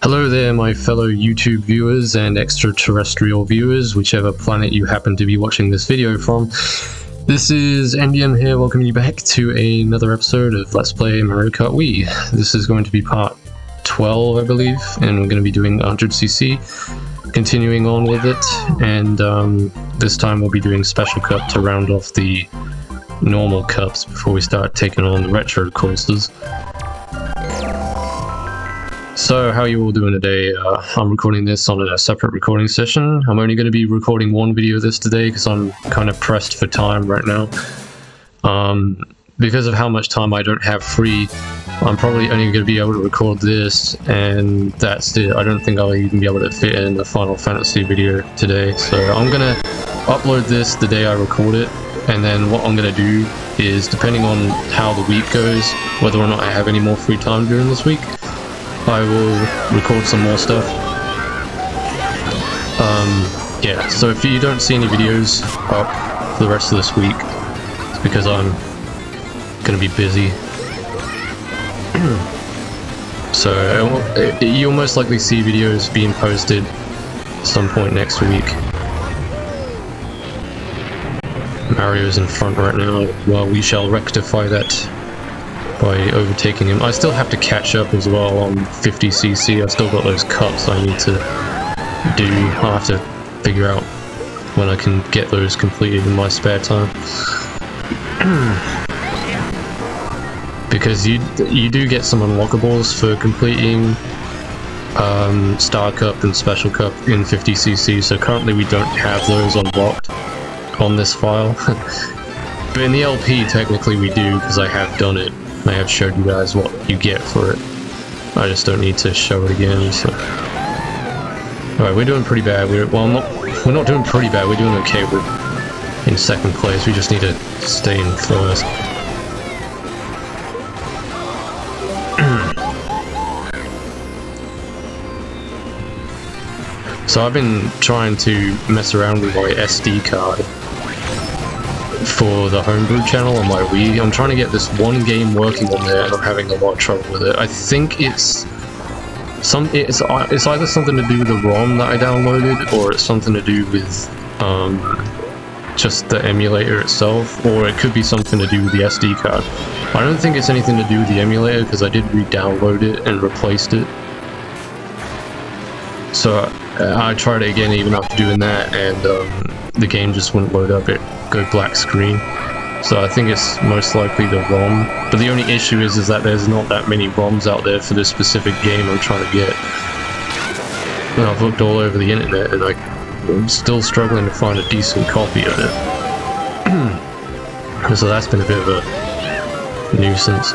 Hello there, my fellow YouTube viewers and extraterrestrial viewers, whichever planet you happen to be watching this video from. This is NDM here, welcoming you back to another episode of Let's Play Mario Kart Wii. This is going to be part 12, I believe, and we're going to be doing 100cc, continuing on with it, and this time we'll be doing Special Cup to round off the normal cups before we start taking on the retro courses. So, how are you all doing today? I'm recording this on a separate recording session. I'm only going to be recording one video of this today because I'm kind of pressed for time right now. Because of how much time I don't have free, I'm probably only going to be able to record this, and that's it. I don't think I'll even be able to fit in a Final Fantasy video today. So I'm going to upload this the day I record it, and then what I'm going to do is, depending on how the week goes, whether or not I have any more free time during this week, I will record some more stuff. Yeah, so if you don't see any videos up for the rest of this week, it's because I'm gonna be busy. So you'll most likely see videos being posted at some point next week. Mario's in front right now. Well, we shall rectify that by overtaking him. I still have to catch up as well on 50cc. I've still got those cups I need to do. I'll have to figure out when I can get those completed in my spare time. Because you do get some unlockables for completing Star Cup and Special Cup in 50cc, so currently we don't have those unlocked on this file. But in the LP technically we do, because I have done it. I have showed you guys what you get for it. I just don't need to show it again, so... Alright, we're doing pretty bad. We're not doing pretty bad, we're doing okay. We're in second place, we just need to stay in first. So I've been trying to mess around with my SD card for the homebrew channel on my Wii. I'm trying to get this one game working on there, and I'm having a lot of trouble with it. I think it's either something to do with the ROM that I downloaded, or it's something to do with just the emulator itself, or it could be something to do with the SD card. I don't think it's anything to do with the emulator, because I did re-download it and replaced it. So I tried it again even after doing that, and the game just wouldn't load up. It go black screen. So I think it's most likely the ROM. But the only issue is that there's not that many ROMs out there for this specific game I'm trying to get. And I've looked all over the internet, and I'm still struggling to find a decent copy of it. So that's been a bit of a nuisance.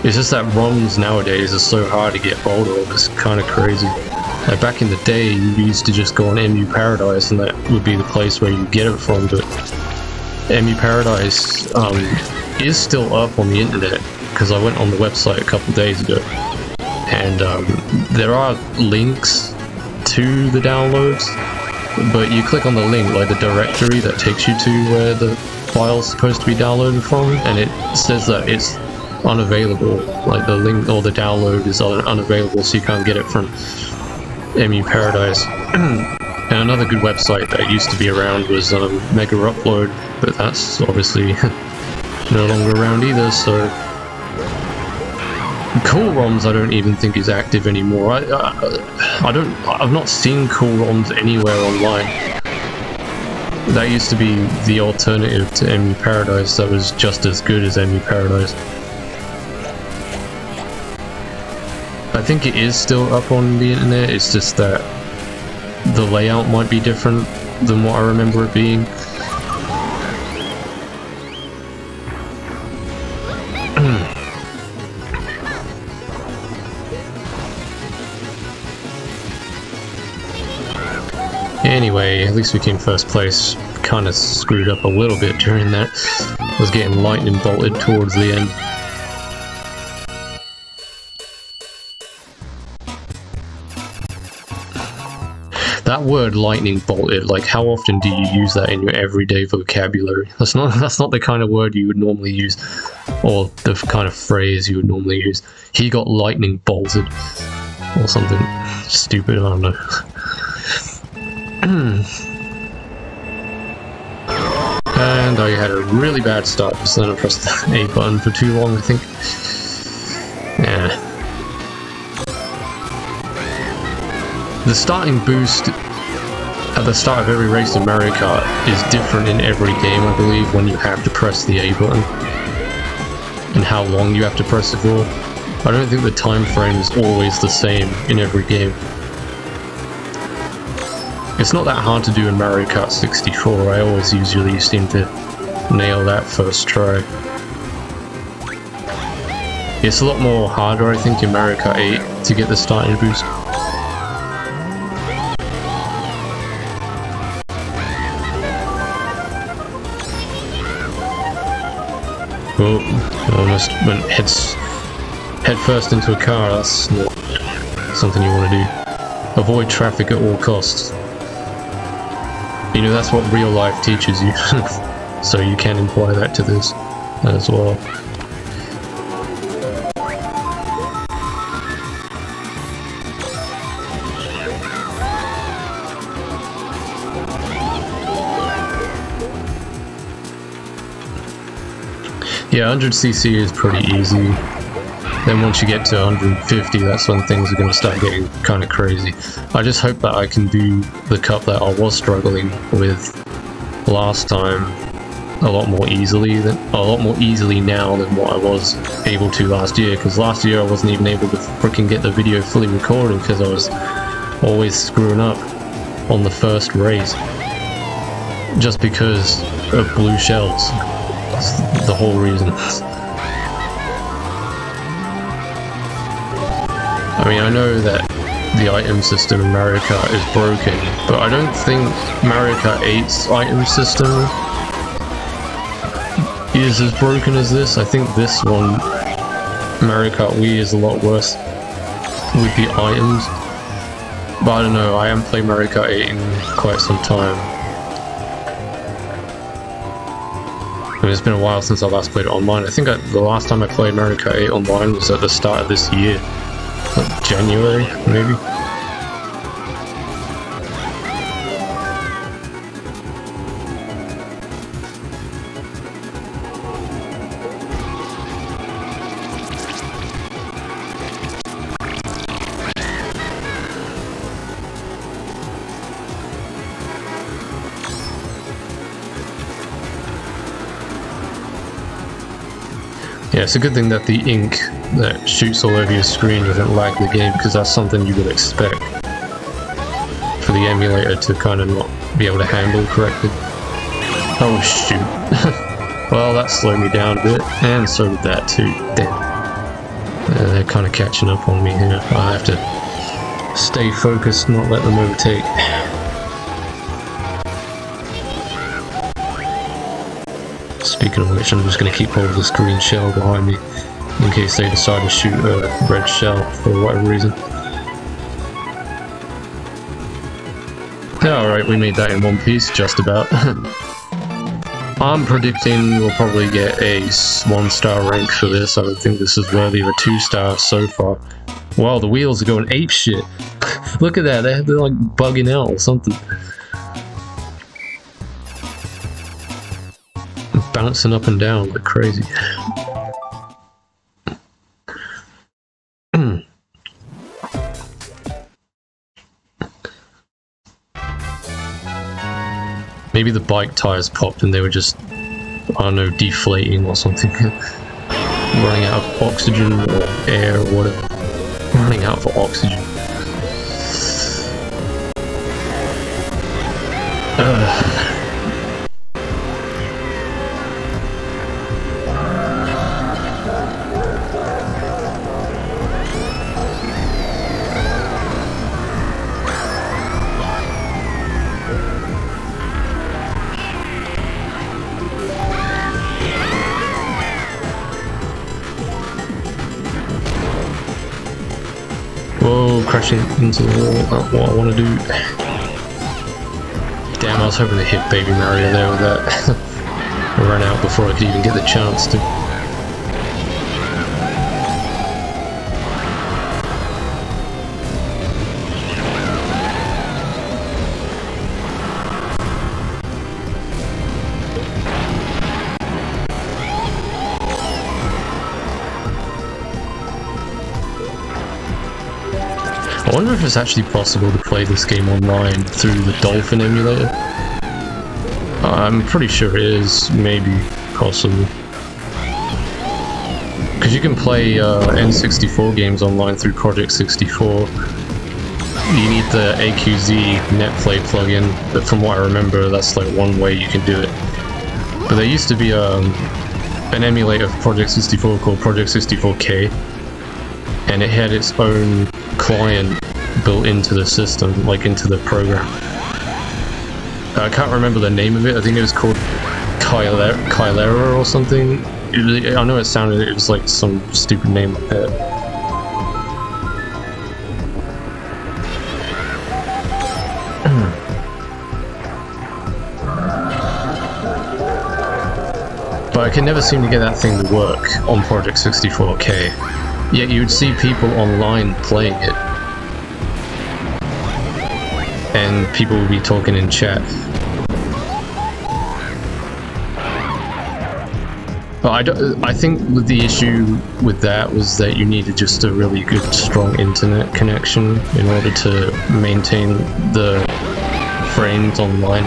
It's just that ROMs nowadays are so hard to get hold of, it's kind of crazy. Like back in the day, you used to just go on MU Paradise, and that would be the place where you get it from, but MU Paradise is still up on the internet, because I went on the website a couple days ago, and there are links to the downloads, but you click on the link, like the directory that takes you to where the file's supposed to be downloaded from, and it says that it's unavailable, like the link or the download is unavailable, so you can't get it from MU Paradise. And another good website that used to be around was Mega Upload, but that's obviously no longer around either, so... Cool ROMs I don't even think is active anymore. I've not seen Cool ROMs anywhere online. That used to be the alternative to MU Paradise that was just as good as MU Paradise. I think it is still up on the internet, it's just that the layout might be different than what I remember it being. Anyway, at least we came first place. Kinda screwed up a little bit during that. I was getting lightning bolted towards the end. That word lightning bolted, like how often do you use that in your everyday vocabulary? That's not the kind of word you would normally use, or the kind of phrase you would normally use. He got lightning bolted. or something stupid, I don't know. And I had a really bad start, just then I pressed the A button for too long, I think. Yeah. The starting boost at the start of every race in Mario Kart is different in every game, I believe, when you have to press the A button. And how long you have to press it for. I don't think the time frame is always the same in every game. It's not that hard to do in Mario Kart 64, I always usually seem to nail that first try. It's a lot more harder, I think, in Mario Kart 8 to get the starting boost. Oh, I almost went head first into a car. That's not something you want to do. Avoid traffic at all costs. You know, that's what real life teaches you. So you can apply that to this as well. Yeah, 100cc is pretty easy. Then once you get to 150, that's when things are going to start getting kind of crazy. I just hope that I can do the cup that I was struggling with last time a lot more easily now than what I was able to last year. Because last year I wasn't even able to freaking get the video fully recorded because I was always screwing up on the first race just because of blue shells. That's the whole reason. I mean, I know that the item system in Mario Kart is broken, but I don't think Mario Kart 8's item system is as broken as this. I think this one, Mario Kart Wii, is a lot worse with the items. But I don't know, I haven't played Mario Kart 8 in quite some time. I mean, it's been a while since I last played it online. I think the last time I played Mario Kart 8 online was at the start of this year. Like January, maybe? Yeah, it's a good thing that the ink that shoots all over your screen doesn't lag the game, because that's something you would expect for the emulator to kind of not be able to handle correctly. Oh shoot. Well, that slowed me down a bit, and so did that too. Damn. They're kind of catching up on me here. I have to stay focused, not let them overtake. Speaking of which, I'm just going to keep hold of this green shell behind me in case they decide to shoot a red shell for whatever reason. Alright, we made that in one piece, just about. I'm predicting we'll probably get a 1-star rank for this. I don't think this is worthy of a 2-star so far. Wow, the wheels are going apeshit. Look at that, they're like bugging out or something. Bouncing up and down like crazy. Maybe the bike tires popped and they were just, I don't know, deflating or something. Running out of oxygen or air or whatever. Running out of oxygen. Whoa, crashing into the wall, not what I want to do. Damn, I was hoping to hit Baby Mario there with that. I ran out before I could even get the chance to. I wonder if it's actually possible to play this game online through the Dolphin emulator. I'm pretty sure it is, maybe, possible. Because you can play N64 games online through Project 64. You need the AQZ NetPlay plugin, but from what I remember, that's like one way you can do it. But there used to be an emulator for Project 64 called Project 64K, and it had its own client built into the system, like into the program. I can't remember the name of it. I think it was called Kylera or something. I know it was like some stupid name like that. But I can never seem to get that thing to work on Project 64K. Yet you would see people online playing it. And people would be talking in chat. But I think the issue with that was that you needed just a really good, strong internet connection in order to maintain the frames online.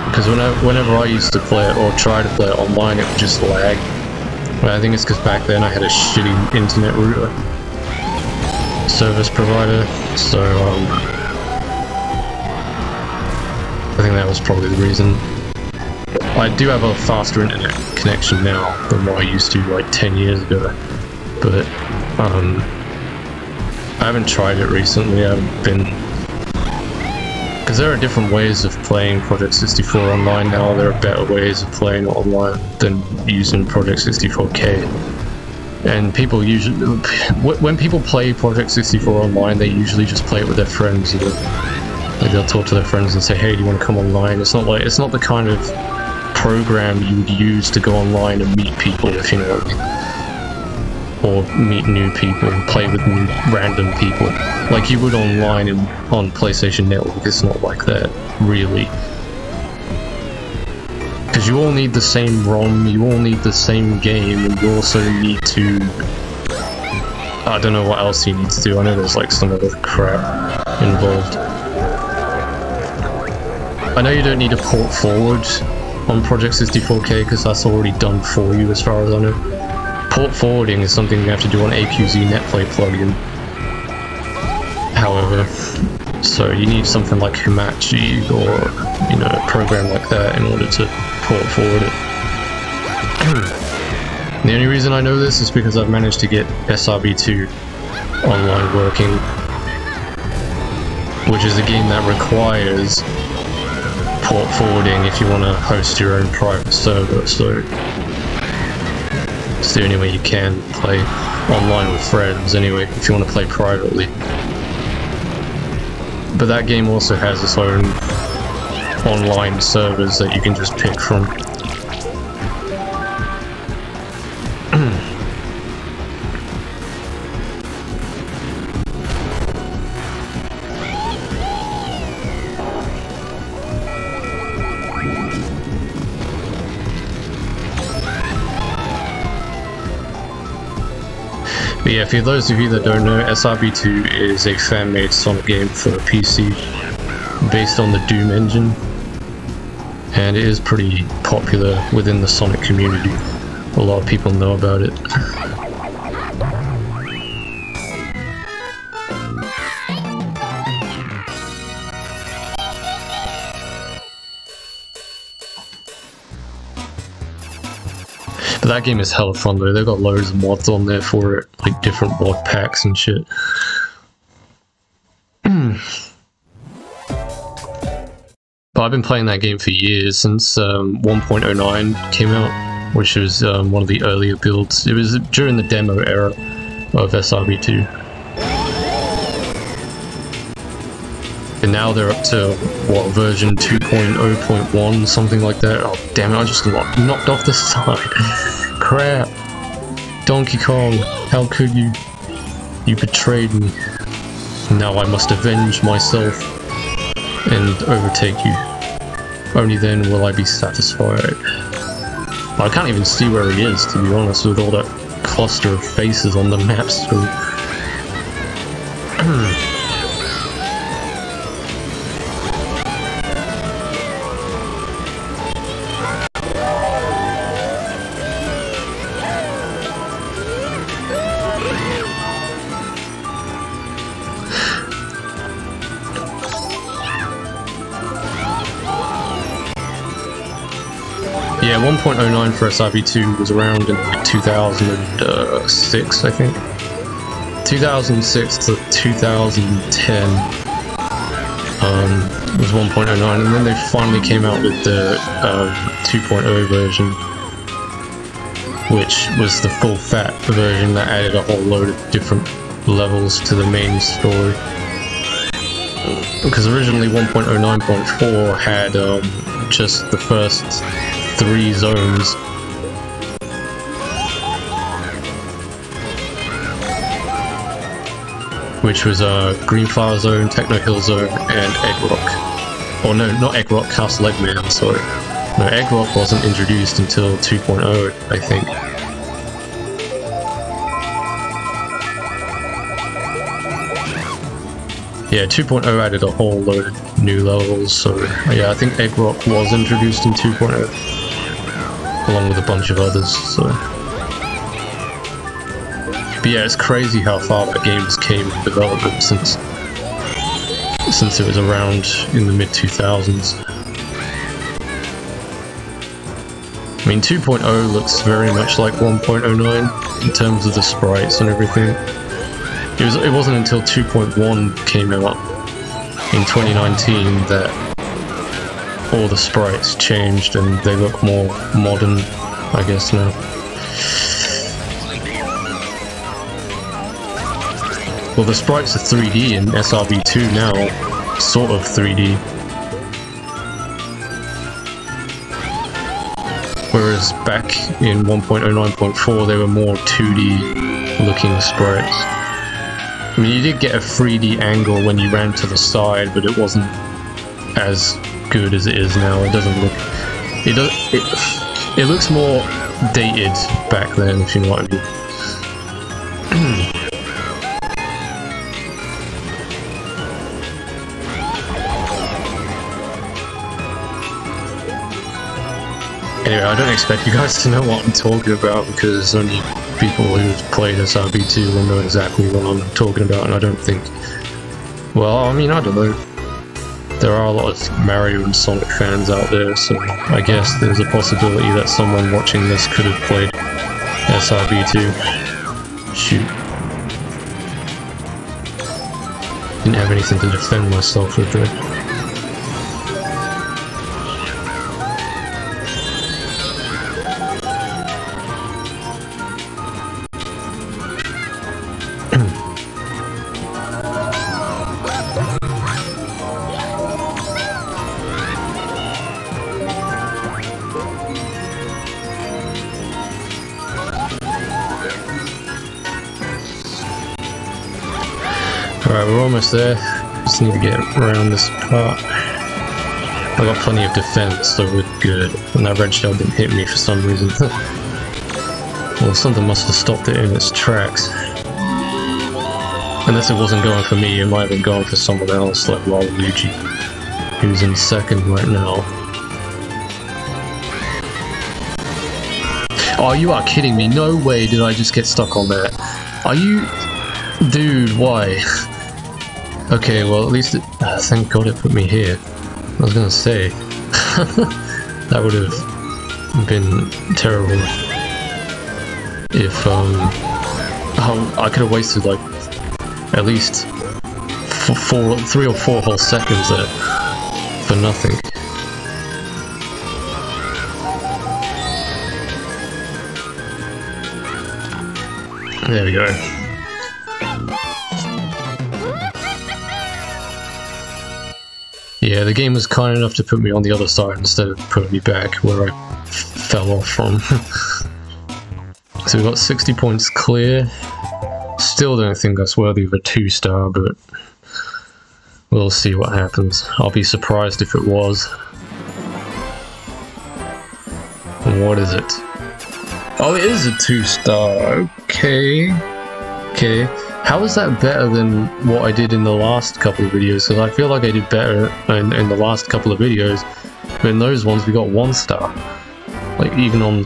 Because whenever I used to play it, or try to play it online, it would just lag. But I think it's because back then I had a shitty internet router service provider, so I think that was probably the reason. I do have a faster internet connection now than what I used to like 10 years ago, but I haven't tried it recently. I've been... because there are different ways of playing Project 64 online now. There are better ways of playing it online than using Project 64K. And people usually... when people play Project 64 online, they usually just play it with their friends. Like they'll talk to their friends and say, hey, do you want to come online? It's not the kind of program you would use to go online and meet people, if you know what I mean. Or meet new people and play with new random people. Like you would online and on PlayStation Network. It's not like that, really. Because you all need the same ROM, you all need the same game, and you also need to... I don't know what else you need to do. I know there's like some other crap involved. I know you don't need to port forward on Project 64K because that's already done for you as far as I know. Port forwarding is something you have to do on AQZ NetPlay plugin. However, so you need something like Hamachi or, you know, a program like that in order to port forward it. The only reason I know this is because I've managed to get SRB2 online working, which is a game that requires port forwarding if you want to host your own private server, so it's the only way you can play online with friends anyway, if you want to play privately. But that game also has its own online servers that you can just pick from. But yeah, for those of you that don't know, SRB2 is a fan-made Sonic game for PC based on the Doom engine, and it is pretty popular within the Sonic community. A lot of people know about it. But that game is hella fun though. They've got loads of mods on there for it, like different mod packs and shit. But I've been playing that game for years, since 1.09 came out, which was one of the earlier builds. It was during the demo era of SRB2. And now they're up to, what, version 2.0.1, something like that. Oh damn it, I just knocked off the side. Crap. Donkey Kong, how could you? You betrayed me. Now I must avenge myself and overtake you. Only then will I be satisfied. I can't even see where he is, to be honest, with all that cluster of faces on the map screen. Yeah, 1.09 for SRB2 was around in like 2006, I think. 2006 to 2010 was 1.09, and then they finally came out with the 2.0 version, which was the full fat version that added a whole load of different levels to the main story. Because originally 1.09.4 had just the first 3 zones. Which was Green Flower Zone, Techno Hill Zone, and Egg Rock. Oh no, not Egg Rock, Castle Eggman, sorry. No, Egg Rock wasn't introduced until 2.0, I think. Yeah, 2.0 added a whole load of new levels, so yeah, I think Egg Rock was introduced in 2.0, along with a bunch of others, so... But yeah, it's crazy how far that game came in development since it was around in the mid-2000s. I mean, 2.0 looks very much like 1.09 in terms of the sprites and everything. It wasn't until 2.1 came out in 2019 that all the sprites changed and they look more modern, I guess, now. Well, the sprites are 3D in SRB2 now, sort of 3D. Whereas back in 1.09.4 they were more 2D looking sprites. I mean, you did get a 3D angle when you ran to the side, but it wasn't as good as it is now. It doesn't look... It looks more dated back then, if you know what I mean. Anyway, I don't expect you guys to know what I'm talking about because only people who've played SRB2 will know exactly what I'm talking about, and I don't think... Well, I mean, I don't know. There are a lot of Mario and Sonic fans out there, so I guess there's a possibility that someone watching this could have played SRB2. Shoot. Didn't have anything to defend myself with there. Alright, we're almost there. Just need to get around this part. I got plenty of defense, so we're good. And that red shell didn't hit me for some reason. Well, something must have stopped it in its tracks. Unless it wasn't going for me, it might have been going for someone else, like Waluigi, who's in second right now. Oh, you are kidding me. No way did I just get stuck on that. Are you... Dude, why? Okay, well at least it... thank God it put me here. I was gonna say... that would have been terrible. If, I could have wasted, like, at least 3 or 4 whole seconds there. For nothing. There we go. Yeah, the game was kind enough to put me on the other side instead of putting me back where I fell off from. So we got 60 points clear. Still don't think that's worthy of a 2-star, but we'll see what happens. I'll be surprised if it was. And what is it? Oh, it is a 2-star. Okay. Okay. How is that better than what I did in the last couple of videos? Because I feel like I did better in the last couple of videos. But in those ones, we got 1 star. Like even on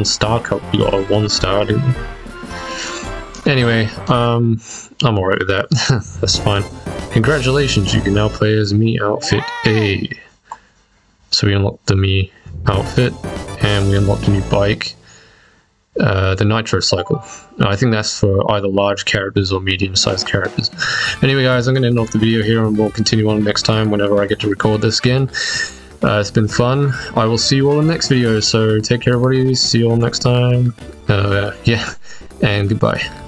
Star Cup, we got a 1 star, didn't we? Anyway, I'm alright with that. That's fine. Congratulations, you can now play as Me Outfit A. So we unlocked the Me outfit, and we unlocked a new bike. The Nitro Cycle. I think that's for either large characters or medium-sized characters. Anyway guys, I'm going to end off the video here and we'll continue on next time whenever I get to record this again. It's been fun. I will see you all in the next video, so take care everybody, see you all next time. Yeah, and goodbye.